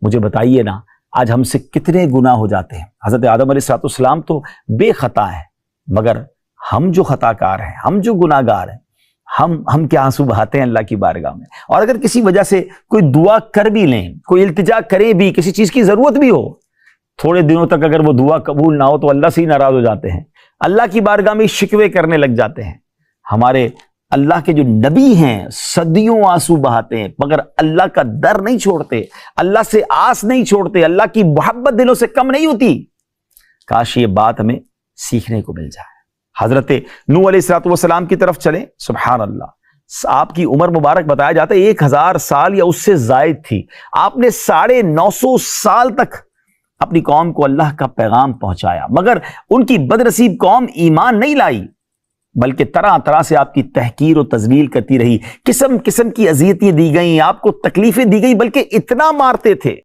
مجھے بتائیے نا آج ہم سے کتنے گناہ ہو جاتے ہیں. حضرت آدم علیہ السلام تو بے خطا ہے، مگر ہم جو خطا کار ہیں، ہم جو گناہ گار ہیں، ہم کیا آنسو بہاتے ہیں اللہ کی بارگاہ میں. اور اگر کسی وجہ سے کوئی دعا کر بھی لیں، کوئی التجا کرے بھی، کسی چیز کی ضرورت بھی ہو، تھوڑے دنوں تک اگر وہ دعا قبول نہ ہو تو اللہ سے ہی ناراض ہو جاتے ہیں، اللہ کی بارگاہ میں شکوے کرنے لگ جاتے ہیں. ہمارے اللہ کے جو نبی ہیں صدیوں آنسو بہاتے ہیں مگر اللہ کا ڈر نہیں چھوڑتے، اللہ سے آس نہیں چھوڑتے، اللہ کی محبت دلوں سے کم نہیں ہوتی. کاش یہ بات ہمیں سیکھنے کو مل جائے. حضرت نوح علیہ السلام کی طرف چلیں. سبحان اللہ، آپ کی عمر مبارک بتایا جاتا ہے 1000 سال یا اس سے زائد تھی. آپ نے 950 سال تک اپنی قوم کو اللہ کا پیغام پہنچایا، مگر ان کی بدنصیب قوم ایمان نہیں لائی، بلکہ طرح طرح سے آپ کی تحقیر و تذلیل کرتی رہی. قسم قسم کی اذیتیں دی گئیں، آپ کو تکلیفیں دی گئی، بلکہ اتنا مارتے تھے